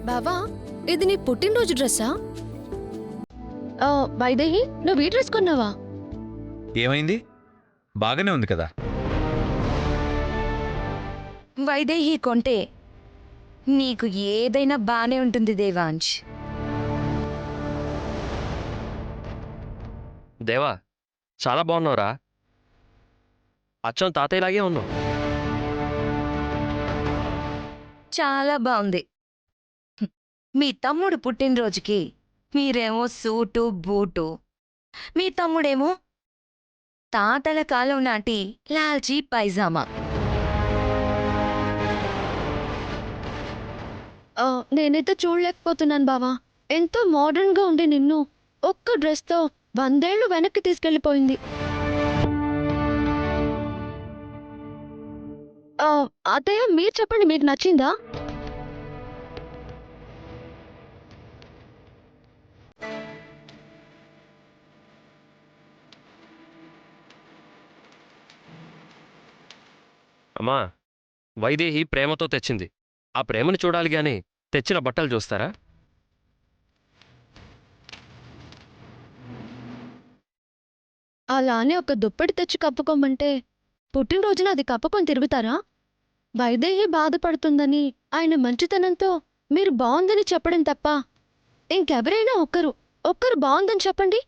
బావా, ఇది నీ పుట్టినరోజు డ్రెస్సా? వైదేహి, నువ్వు ఈ డ్రెస్ కొన్నావా? ఏమైంది? బాగానే ఉంది కదా. వైదేహి కొంటే నీకు ఏదైనా బానే ఉంటుంది దేవాంశ్. దేవా, చాలా బాగున్నావురా. అచ్చం తాతయ్యలాగే ఉన్నావు. చాలా బాగుంది. మీ తమ్ముడు పుట్టినరోజుకి మీరేమో సూటు బూటు, మీ తమ్ముడేమో తాతల కాలం నాటి లాల్చీ పైజామా. నేనైతే చూడలేకపోతున్నాను బావా. ఎంతో మోడర్న్ గా ఉండి నిన్ను ఒక్క డ్రెస్ తో 100 ఏళ్ళు వెనక్కి తీసుకెళ్లిపోయింది. అత్తయ్య, మీరు చెప్పండి, మీకు నచ్చిందా? అమ్మా, వైదేహి ప్రేమతో తెచ్చింది. ఆ ప్రేమను చూడాలి గాని తెచ్చిన బట్టలు చూస్తారా? అలా అని ఒక దుప్పటి తెచ్చి కప్పుకోమంటే పుట్టినరోజున అది కప్పుకొని తిరుగుతారా? వైదేహి బాధపడుతుందని ఆయన మంచితనంతో మీరు బాగుందని చెప్పడం తప్ప ఇంకెవరైనా ఒక్కరు బాగుందని చెప్పండి.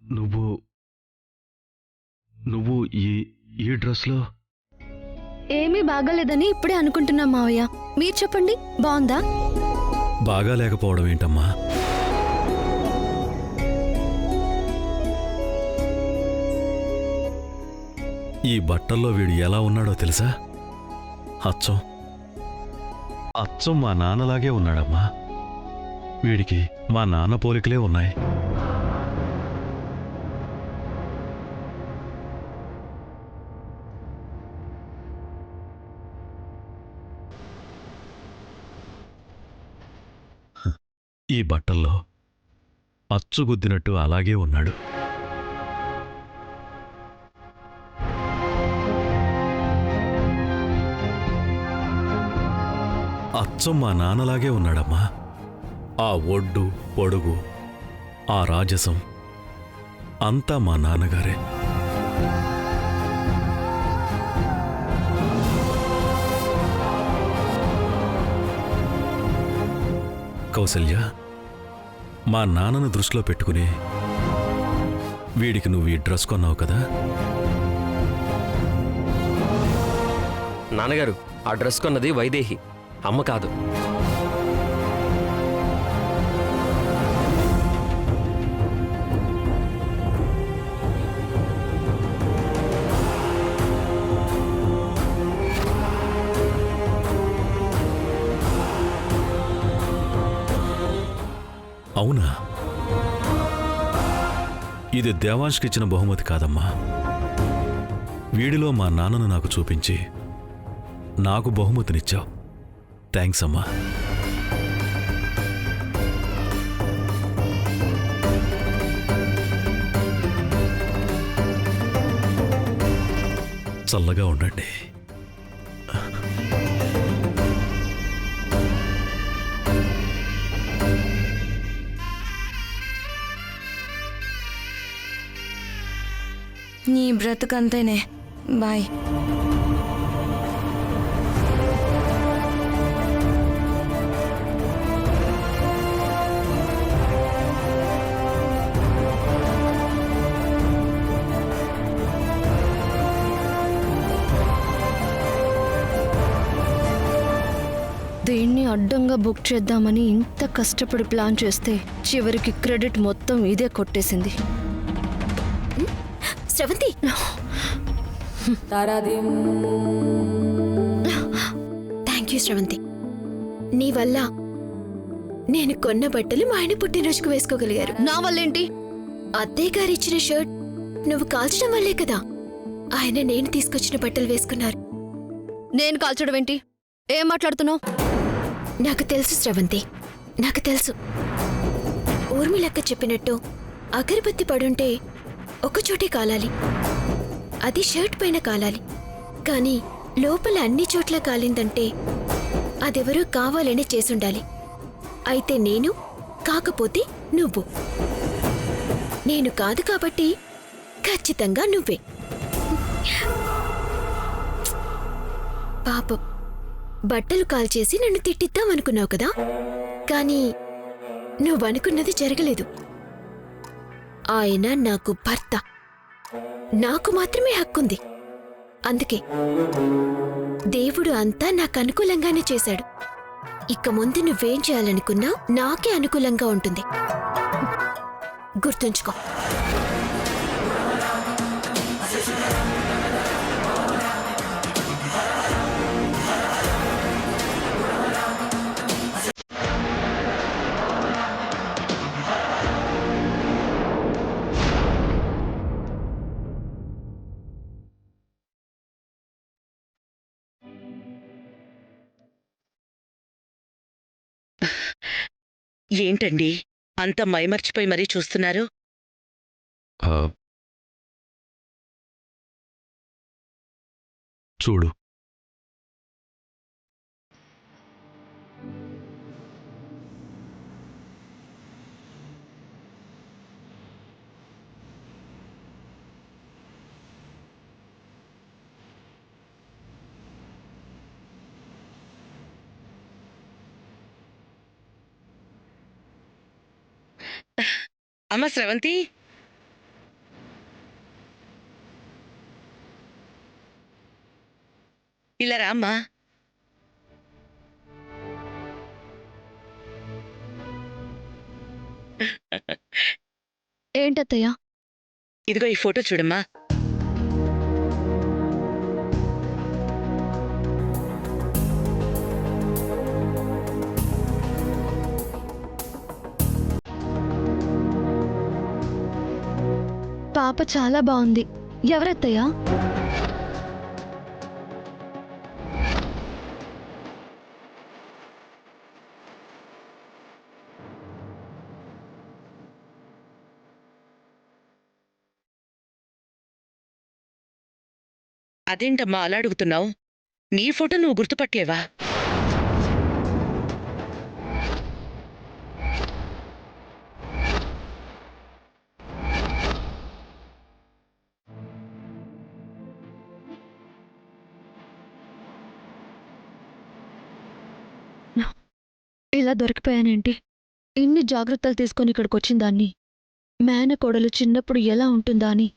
నువ్వు నువ్వు ఈ ఈ డ్రెస్లో ఏమీ బాగాలేదని ఇప్పుడే అనుకుంటున్నా మావయ్య. మీరు చెప్పండి, బాగుందా? బాగా లేకపోవడం ఏంటమ్మా? ఈ బట్టల్లో వీడు ఎలా ఉన్నాడో తెలుసా? అచ్చం అచ్చం మా నాన్నలాగే ఉన్నాడమ్మా. వీడికి మా నాన్న పోలికలే ఉన్నాయి. ఈ బట్టల్లో అచ్చుగుద్దినట్టు అలాగే ఉన్నాడు. అచ్చం మా నాన్నలాగే ఉన్నాడమ్మా. ఆ ఒడ్డు పొడుగు, ఆ రాజసం అంతా మా నాన్నగారే. కౌసల్య, మా నాన్నను దృష్టిలో పెట్టుకుని వీడికి నువ్వు ఈ డ్రెస్ కొన్నావు కదా? నాన్నగారు, ఆ డ్రెస్ కొన్నది వైదేహి, అమ్మ కాదు. అవునా? ఇది దేవాంష్కిచ్చిన బహుమతి కాదమ్మా. వీడిలో మా నాన్నను నాకు చూపించి నాకు బహుమతినిచ్చావు. థ్యాంక్స్ అమ్మా. చల్లగా ఉండండి. నీ బ్రతుకంతేనే. బాయ్. దీన్ని అడ్డంగా బుక్ చేద్దామని ఇంత కష్టపడి ప్లాన్ చేస్తే చివరికి క్రెడిట్ మొత్తం ఇదే కొట్టేసింది. Sravanthi, thank you Sravanthi. నీ వల్ల నేను కొన్న బట్టలు మా ఆయన పుట్టినరోజుకు వేసుకోగలిగారు. నా వల్లేంటి? అత్తయ్య గారు ఇచ్చిన షర్ట్ నువ్వు కాల్చడం వల్లే కదా ఆయన నేను తీసుకొచ్చిన బట్టలు వేసుకున్నారు. నేను కాల్చడం ఏంటి? ఏం మాట్లాడుతున్నావు? నాకు తెలుసు శ్రవంతి, నాకు తెలుసు. ఊర్మిళక్క చెప్పినట్టు అగరబత్తి పడుంటే ఒకచోటే కాలాలి, అది షర్ట్ పైన కాలాలి. కానీ లోపల అన్ని చోట్ల కాలిందంటే అదెవరో కావాలనే చేసుండాలి. అయితే నేను, కాకపోతే నువ్వు. నేను కాదు కాబట్టి ఖచ్చితంగా నువ్వే. పాపం, బట్టలు కాల్చేసి నన్ను తిట్టిద్దామనుకున్నావు కదా, కానీ నువ్వనుకున్నది జరగలేదు. ఆయన నాకు భర్త, నాకు మాత్రమే హక్కుంది. అందుకే దేవుడు అంతా నాకు అనుకూలంగానే చేశాడు. ఇక ముందు నువ్వేం చేయాలనుకున్నా నాకే అనుకూలంగా ఉంటుంది. గుర్తుంచుకో. ఏంటండి అంత మైమర్చిపోయి మరీ చూస్తున్నారు? చూడు, అమ్మ స్రవంతి, ఇలా రామ్మా. ఏంటత్తయ్యా? ఇదిగో ఈ ఫోటో చూడమ్మా. పాప చాలా బాగుంది. ఎవరత్తయ్యా? అదేంటమ్మా అలా అడుగుతున్నావు? నీ ఫోటో నువ్వు గుర్తుపట్టేవా? ఇలా దొరికిపోయానేంటి? ఇన్ని జాగ్రత్తలు తీసుకొని ఇక్కడికి వచ్చిన దాన్ని మేనకోడలు చిన్నప్పుడు ఎలా ఉంటుందా అని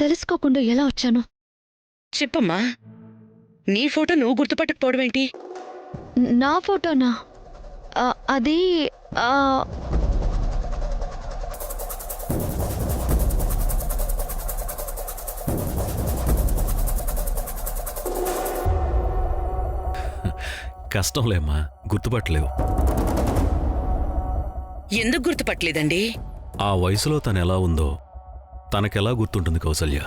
తెలుసుకోకుండా ఎలా వచ్చాను? చెప్పమ్మా, నీ ఫోటో నువ్వు గుర్తుపట్టకపోవడమేంటి? నా ఫోటోనా? అది కష్టంలేమ్మా, గుర్తుపట్టలేవు. ఎందుకు గుర్తుపట్టలేదండి? ఆ వయసులో తనెలా ఉందో తనకెలా గుర్తుంటుంది కౌసల్య?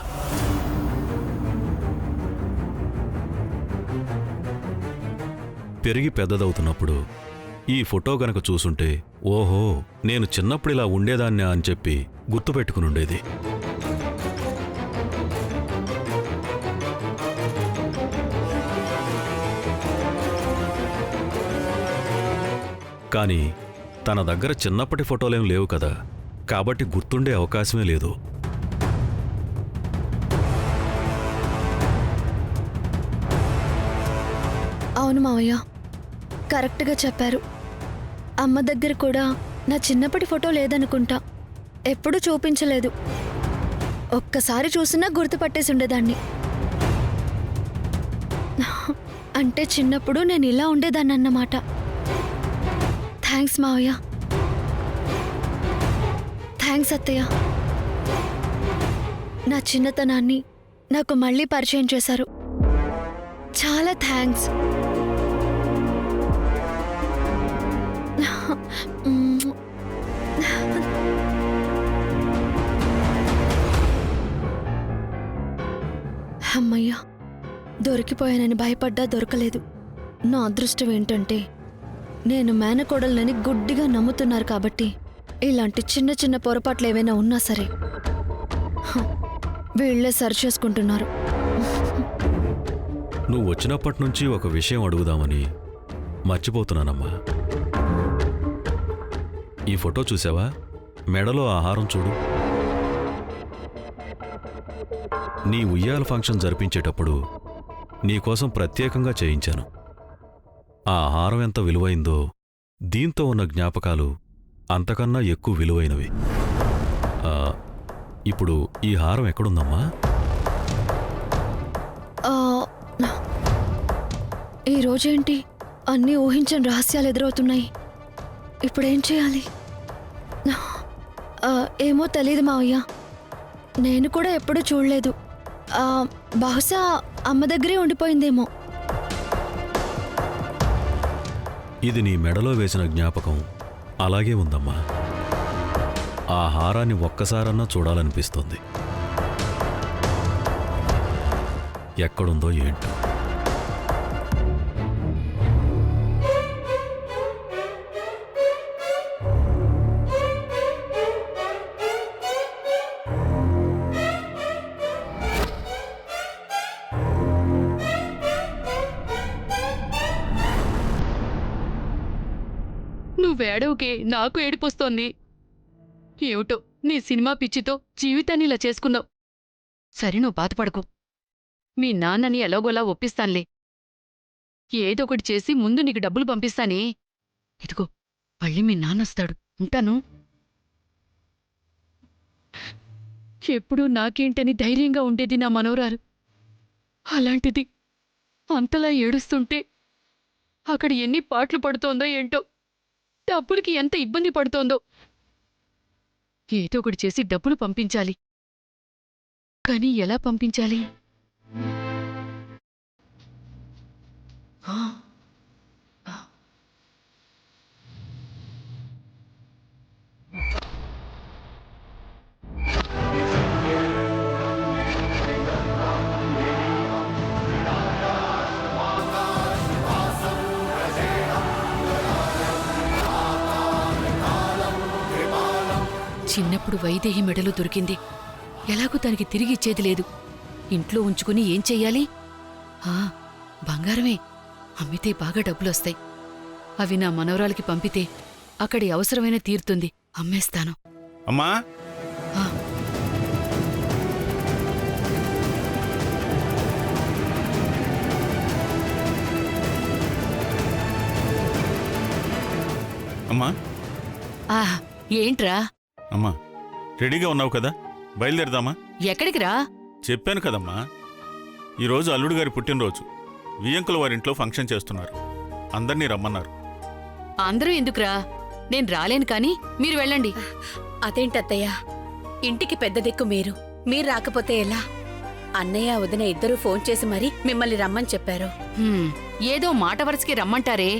పెరిగి పెద్దదవుతున్నప్పుడు ఈ ఫోటో గనక చూసుంటే ఓహో నేను చిన్నప్పుడిలా ఉండేదాన్నే అని చెప్పి గుర్తుపెట్టుకునుండేది. కానీ తన దగ్గర చిన్నప్పటి ఫోటోలేం లేవు కదా, కాబట్టి గుర్తుండే అవకాశమే లేదు. అవును మావయ్య, కరెక్ట్గా చెప్పారు. అమ్మ దగ్గర కూడా నా చిన్నప్పటి ఫోటో లేదనుకుంటా, ఎప్పుడూ చూపించలేదు. ఒక్కసారి చూసినా గుర్తుపట్టేసి ఉండేదాన్ని. అంటే చిన్నప్పుడు నేను ఇలా ఉండేదాన్ని అన్నమాట. థ్యాంక్స్ మావయ్య. థ్యాంక్స్ అత్తయ్య. నా చిన్నతనాన్ని నాకు మళ్ళీ పరిచయం చేశారు. చాలా థ్యాంక్స్. అమ్మయ్యా, దొరికిపోయానని భయపడ్డా దొరకలేదు. నా అదృష్టం ఏంటంటే నేను మేనకోడళ్ళని గుడ్డిగా నమ్ముతున్నారు కాబట్టి ఇలాంటి చిన్న చిన్న పొరపాట్లు ఏవైనా ఉన్నా సరే వీళ్లే సరి చేసుకుంటున్నారు. నువ్వు వచ్చినప్పటి నుంచి ఒక విషయం అడుగుదామని మర్చిపోతున్నానమ్మా. ఈ ఫోటో చూసావా? మెడలో ఆహారం చూడు. నీ ఉయ్యాల ఫంక్షన్ జరిపించేటప్పుడు నీకోసం ప్రత్యేకంగా చేయించాను. ఆ ఆహారం ఎంత విలువైందో దీంతో ఉన్న జ్ఞాపకాలు అంతకన్నా ఎక్కువ విలువైనవి. ఇప్పుడు ఈ హారం ఎక్కడుందమ్మా? ఈరోజేంటి అన్నీ ఊహించని రహస్యాలు ఎదురవుతున్నాయి. ఇప్పుడేం చేయాలి? ఏమో తెలీదు మావయ్య, నేను కూడా ఎప్పుడూ చూడలేదు. బహుశా అమ్మ దగ్గరే ఉండిపోయిందేమో. ఇది నీ మెడలో వేసిన జ్ఞాపకం అలాగే ఉందమ్మా. ఆ హారాన్ని ఒక్కసారన్నా చూడాలనిపిస్తుంది. ఎక్కడుందో ఏంటో. నువ్వేడవుకే నాకు ఏడిపోస్తోంది. ఏమిటో నీ సినిమా పిచ్చితో జీవితాన్ని ఇలా చేసుకున్నావు. సరే, నువ్వు బాధపడకు. మీ నాన్నని ఎలాగోలా ఒప్పిస్తాన్లే. ఏదొకటి చేసి ముందు నీకు డబ్బులు పంపిస్తానే. ఇదిగో మళ్ళీ మీ నాన్నొస్తాడు. ఉంటాను. ఎప్పుడూ నాకేంటని ధైర్యంగా ఉండేది నా మనవరాలు. అలాంటిది అంతలా ఏడుస్తుంటే అక్కడ ఎన్ని పాటలు పడుతోందో ఏంటో, డబ్బులకి ఎంత ఇబ్బంది పడుతోందో. ఏదో ఒకటి చేసి డబ్బులు పంపించాలి. కానీ ఎలా పంపించాలి? చిన్నప్పుడు వైదేహి మెడలో దొరికింది. ఎలాగూ తనకి తిరిగి ఇచ్చేది లేదు. ఇంట్లో ఉంచుకుని ఏం చెయ్యాలి? బంగారమే. అమ్మితే బాగా డబ్బులొస్తాయి. అవి నా మనవరాలకి పంపితే అక్కడి అవసరమైన తీరుతుంది. అమ్మేస్తాను. అమ్మా, అమ్మా, ఏంట్రా? అమ్మా, రెడీగా ఉన్నావు కదా? బయలుదేరదామా? ఎక్కడికి రా? చెప్పాను కదమ్మా, ఈరోజు అల్లుడు గారి పుట్టినరోజు. వియ్యంకుల వారింట్లో ఫంక్షన్ చేస్తున్నారు. అందర్నీ రమ్మన్నారు. అందరూ ఎందుకురా? నేను రాలేను కాని మీరు వెళ్ళండి. అదేంటత్తయ్య, ఇంటికి పెద్ద దిక్కు మీరు రాకపోతే ఎలా? అన్నయ్య వదిన ఇద్దరూ ఫోన్ చేసి మరీ మిమ్మల్ని రమ్మని చెప్పారు. ఏదో మాట వరుసకి రమ్మంటారే,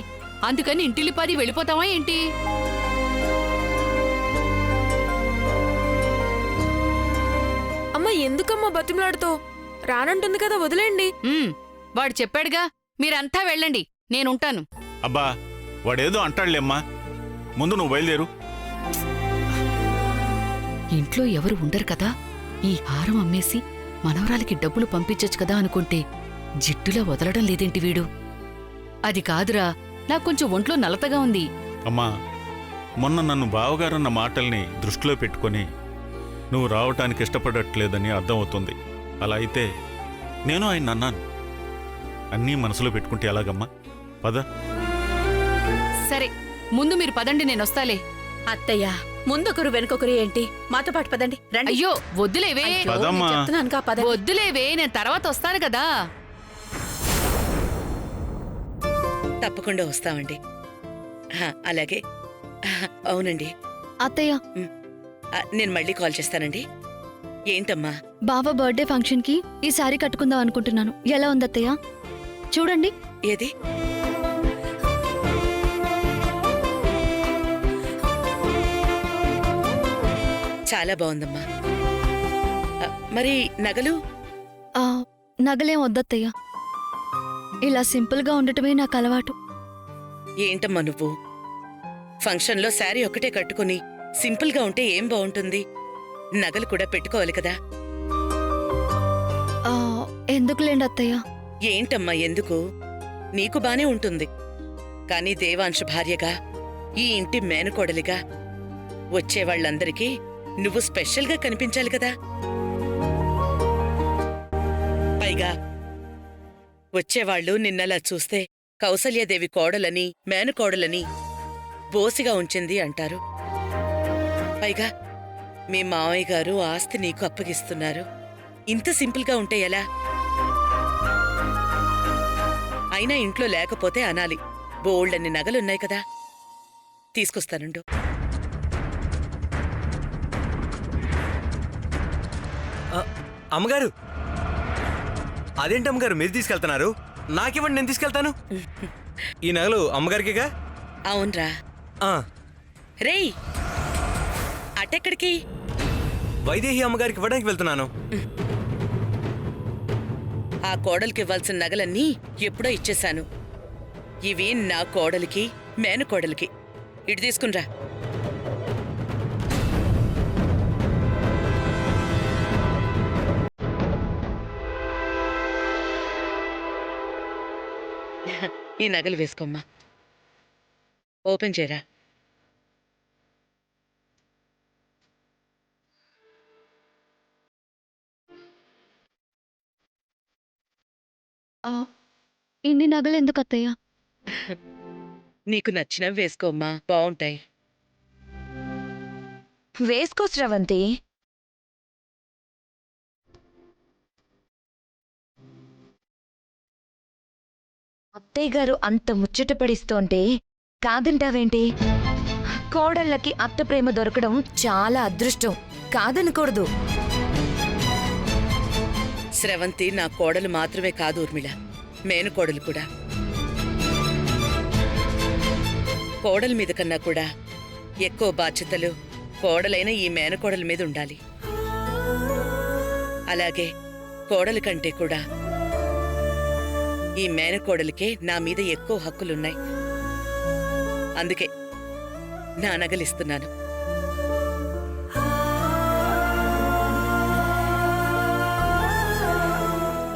అందుకని ఇంటిల్లిపాది వెళ్ళిపోతావా ఏంటి? అమ్మ ఎందుకమ్మా బతిమలాడుతో రానంటుంది కదా వదిలేండి. వాడు చెప్పాడుగా మీరంతా వెళ్ళండి, నేనుంటాను. అబ్బా వాడేదో అంటాడులేమ్మా, ముందు నువ్వు బయలుదేరు. ఇంట్లో ఎవరు ఉండరు కదా, ఈ హారం అమ్మేసి మనవరాలికి డబ్బులు పంపించచ్చు కదా అనుకుంటే జిట్టులా వదలడం లేదేంటి వీడు? అది కాదురా, నాకు కొంచెం ఒంట్లో నలతగా ఉంది. అమ్మా మొన్న నన్ను బావగారన్న మాటల్ని దృష్టిలో పెట్టుకొని నువ్వు రావటానికి ఇష్టపడట్లేదని అర్థమవుతుంది. అలా అయితే నేను ఆయన అన్నాను. అన్నీ మనసులో పెట్టుకుంటే ఎలాగమ్మా? పద. సరే, ముందు మీరు పదండి, నేనొస్తాలే. అత్తయ్య ముందొకరు వెనుకొకరు ఏంటి? మాతో పాటు పదండి, రండి. అయ్యో వద్దులేవే, అయ్యో, పదమ్మా. నేను చెప్తున్నానుగా, పదండి. వద్దులేవే, నేను తర్వాత వస్తాను కదా. తప్పకుండా వస్తామండి. అలాగే. అవునండి. అత్తయ్య, నేను మళ్ళీ కాల్ చేస్తానండి. ఏంటమ్మా? బావ బర్త్డే ఫంక్షన్కి ఈ శారీ కట్టుకుందాం అనుకుంటున్నాను. ఎలా ఉంది అత్తయ్య? చూడండి. ఏది? చాలా బాగుందమ్మా. మరి నగలు? ఆ, నగలేం వద్దత్తయ్య. ఇలా సింపుల్గా ఉండటమే నాకు అలవాటు. ఏంటమ్మా నువ్వు? ఫంక్షన్లో శారీ ఒకటే కట్టుకుని సింపుల్గా ఉంటే ఏం బాగుంటుంది? నగలు కూడా పెట్టుకోవాలి కదా. ఆ, ఎందుకులేండి అత్తయ్య. ఏంటమ్మా ఎందుకు? నీకు బానే ఉంటుంది. కాని దేవాంశ భార్యగా, ఈ ఇంటి మేనకోడలిగా వచ్చేవాళ్లందరికీ నువ్వు స్పెషల్గా కనిపించాలి కదా. పైగా వచ్చేవాళ్లు నిన్నలా చూస్తే కౌసల్యాదేవి కోడలని, మేనకోడలని బోసిగా ఉంచింది అంటారు. పైగా మీ మావయ్య గారు ఆస్తి నీకు అప్పగిస్తున్నారు. ఇంత సింపుల్గా ఉంటే ఎలా? అయినా ఇంట్లో లేకపోతే అనాలి, బోల్డన్ని నగలున్నాయి కదా. తీసుకొస్తానుండు. అమ్మగారు, అదేంటి అమ్మగారు మీరు తీసుకెళ్తున్నారు? నాకివ్వండి, నేను తీసుకెళ్తాను. ఈ నగలు అమ్మగారికిగా? అవునరా. రేయ్, అటెక్కడికి? వైదేహి అమ్మగారికి ఇవ్వడానికి వెళ్తున్నాను. ఆ కోడలికి ఇవ్వాల్సిన నగలన్నీ ఎప్పుడో ఇచ్చేశాను. ఇవి నా కోడలికి, మేనకోడలికి. ఇటు తీసుకునిరా. ఈ నగలు వేసుకోమ్మా. ఓపెన్ చేయరా. ఆ, ఇన్ని నగలు ఎందుకు అత్తయ్య? నీకు నచ్చినవి వేసుకోమ్మా, బాగుంటాయి. వేసుకో శ్రవంతి. అత్తయ్య గారు అంత ముచ్చట పడిస్తోంటే కాదంటావేంటి? కోడళ్ళకి అత్త ప్రేమ దొరకడం చాలా అదృష్టం, కాదనకూడదు. స్రవంతి నా కోడలు మాత్రమే కాదు ఊర్మిళ, మేనకోడలు కూడా. కోడల మీద కన్నా కూడా ఎక్కువ బాధ్యతలు కోడలైన ఈ మేనకోడల మీద ఉండాలి. అలాగే కోడలి కంటే కూడా ఈ మేనకోడలికే నా మీద ఎక్కువ హక్కులున్నాయి. అందుకే నా నగలిస్తున్నాను.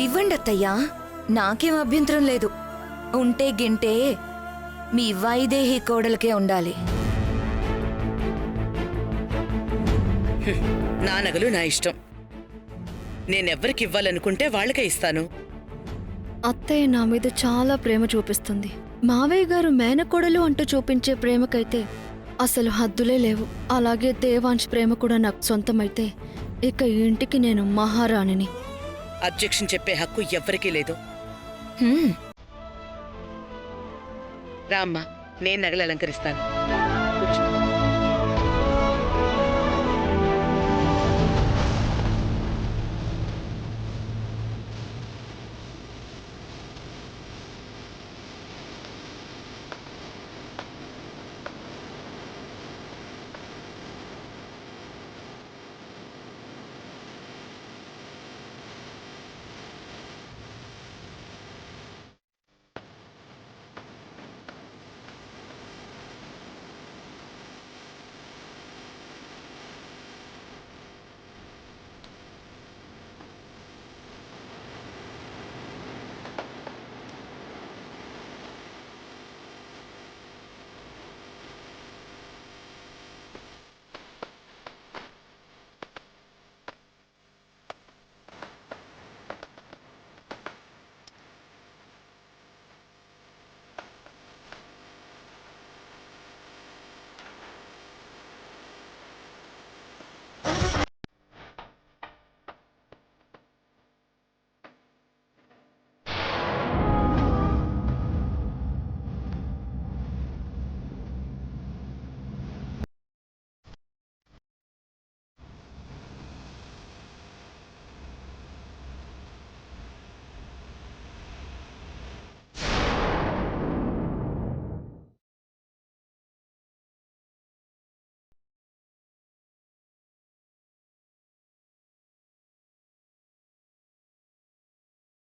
ఇవ్వండి అత్తయ్యా, నాకేం అభ్యంతరం లేదు. ఉంటే గింటే మీ వైదేహి కోడలకే ఉండాలి. నా నగలు నా ఇష్టం. నేనెవ్వరికి ఇవ్వాలనుకుంటే వాళ్ళకే ఇస్తాను. అత్తయ్య నా మీద చాలా ప్రేమ చూపిస్తుంది. మావయ్య గారు మేనకోడలు అంటూ చూపించే ప్రేమకైతే అసలు హద్దులే లేవు. అలాగే దేవాంశ్ ప్రేమ కూడా నాకు సొంతమైతే ఇక ఈ ఇంటికి నేను మహారాణిని. అబ్జెక్షన్ చెప్పే హక్కు ఎవ్వరికీ లేదు. హ్మ్. రామ్మా, నేను నగలు అలంకరిస్తాను.